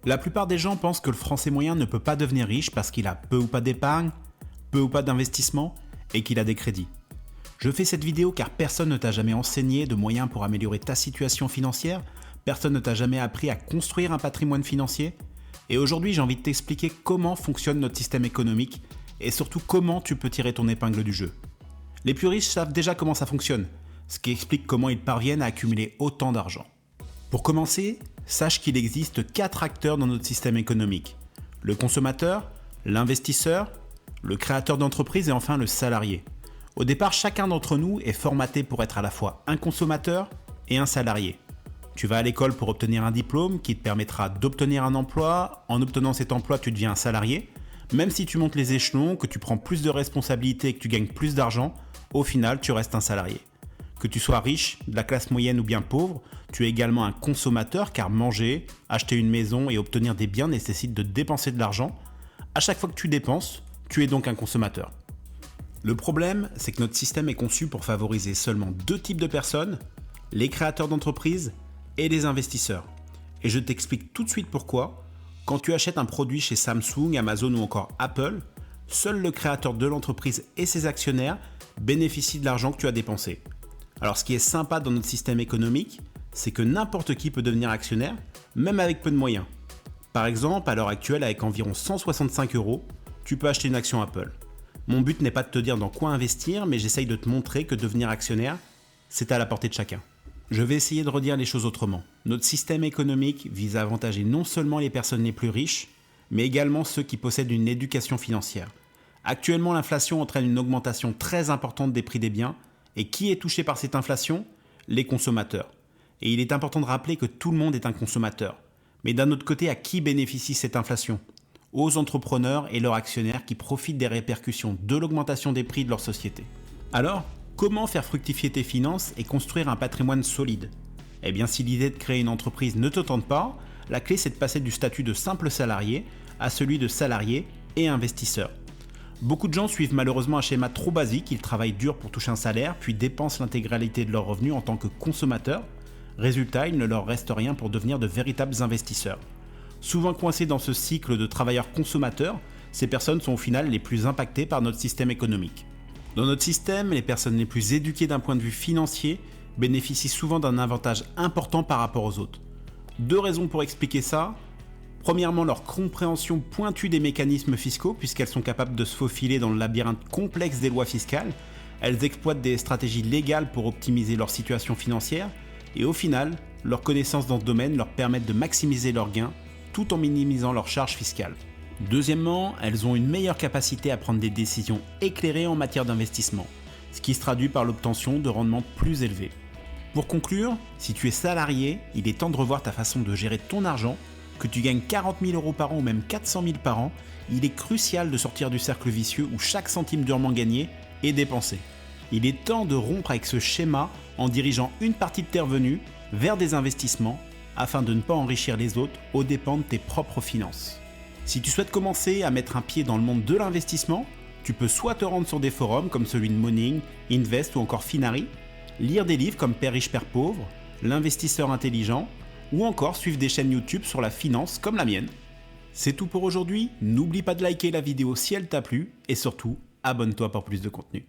La plupart des gens pensent que le Français moyen ne peut pas devenir riche parce qu'il a peu ou pas d'épargne, peu ou pas d'investissement et qu'il a des crédits. Je fais cette vidéo car personne ne t'a jamais enseigné de moyens pour améliorer ta situation financière, personne ne t'a jamais appris à construire un patrimoine financier, et aujourd'hui j'ai envie de t'expliquer comment fonctionne notre système économique et surtout comment tu peux tirer ton épingle du jeu. Les plus riches savent déjà comment ça fonctionne, ce qui explique comment ils parviennent à accumuler autant d'argent. Pour commencer, sache qu'il existe 4 acteurs dans notre système économique. Le consommateur, l'investisseur, le créateur d'entreprise et enfin le salarié. Au départ, chacun d'entre nous est formaté pour être à la fois un consommateur et un salarié. Tu vas à l'école pour obtenir un diplôme qui te permettra d'obtenir un emploi. En obtenant cet emploi, tu deviens un salarié. Même si tu montes les échelons, que tu prends plus de responsabilités et que tu gagnes plus d'argent, au final, tu restes un salarié. Que tu sois riche, de la classe moyenne ou bien pauvre, tu es également un consommateur car manger, acheter une maison et obtenir des biens nécessite de dépenser de l'argent. À chaque fois que tu dépenses, tu es donc un consommateur. Le problème, c'est que notre système est conçu pour favoriser seulement 2 types de personnes, les créateurs d'entreprises et les investisseurs. Et je t'explique tout de suite pourquoi. Quand tu achètes un produit chez Samsung, Amazon ou encore Apple, seul le créateur de l'entreprise et ses actionnaires bénéficient de l'argent que tu as dépensé. Alors ce qui est sympa dans notre système économique, c'est que n'importe qui peut devenir actionnaire, même avec peu de moyens. Par exemple, à l'heure actuelle, avec environ 165 €, tu peux acheter une action Apple. Mon but n'est pas de te dire dans quoi investir, mais j'essaye de te montrer que devenir actionnaire, c'est à la portée de chacun. Je vais essayer de redire les choses autrement. Notre système économique vise à avantager non seulement les personnes les plus riches, mais également ceux qui possèdent une éducation financière. Actuellement, l'inflation entraîne une augmentation très importante des prix des biens, et qui est touché par cette inflation ? Les consommateurs. Et il est important de rappeler que tout le monde est un consommateur. Mais d'un autre côté, à qui bénéficie cette inflation ? Aux entrepreneurs et leurs actionnaires qui profitent des répercussions de l'augmentation des prix de leur société. Alors, comment faire fructifier tes finances et construire un patrimoine solide ? Eh bien, si l'idée de créer une entreprise ne te tente pas, la clé c'est de passer du statut de simple salarié à celui de salarié et investisseur. Beaucoup de gens suivent malheureusement un schéma trop basique, ils travaillent dur pour toucher un salaire, puis dépensent l'intégralité de leurs revenus en tant que consommateurs. Résultat, il ne leur reste rien pour devenir de véritables investisseurs. Souvent coincés dans ce cycle de travailleurs-consommateurs, ces personnes sont au final les plus impactées par notre système économique. Dans notre système, les personnes les plus éduquées d'un point de vue financier bénéficient souvent d'un avantage important par rapport aux autres. 2 raisons pour expliquer ça. Premièrement, leur compréhension pointue des mécanismes fiscaux, puisqu'elles sont capables de se faufiler dans le labyrinthe complexe des lois fiscales. Elles exploitent des stratégies légales pour optimiser leur situation financière. Et au final, leurs connaissances dans ce domaine leur permettent de maximiser leurs gains, tout en minimisant leurs charges fiscales. Deuxièmement, elles ont une meilleure capacité à prendre des décisions éclairées en matière d'investissement, ce qui se traduit par l'obtention de rendements plus élevés. Pour conclure, si tu es salarié, il est temps de revoir ta façon de gérer ton argent. Que tu gagnes 40 000 € par an ou même 400 000 par an, il est crucial de sortir du cercle vicieux où chaque centime durement gagné est dépensé. Il est temps de rompre avec ce schéma en dirigeant une partie de tes revenus vers des investissements afin de ne pas enrichir les autres aux dépens de tes propres finances. Si tu souhaites commencer à mettre un pied dans le monde de l'investissement, tu peux soit te rendre sur des forums comme celui de Morning, Invest ou encore Finari, lire des livres comme Père riche, Père pauvre, L'investisseur intelligent, ou encore suivre des chaînes YouTube sur la finance comme la mienne. C'est tout pour aujourd'hui, n'oublie pas de liker la vidéo si elle t'a plu et surtout, abonne-toi pour plus de contenu.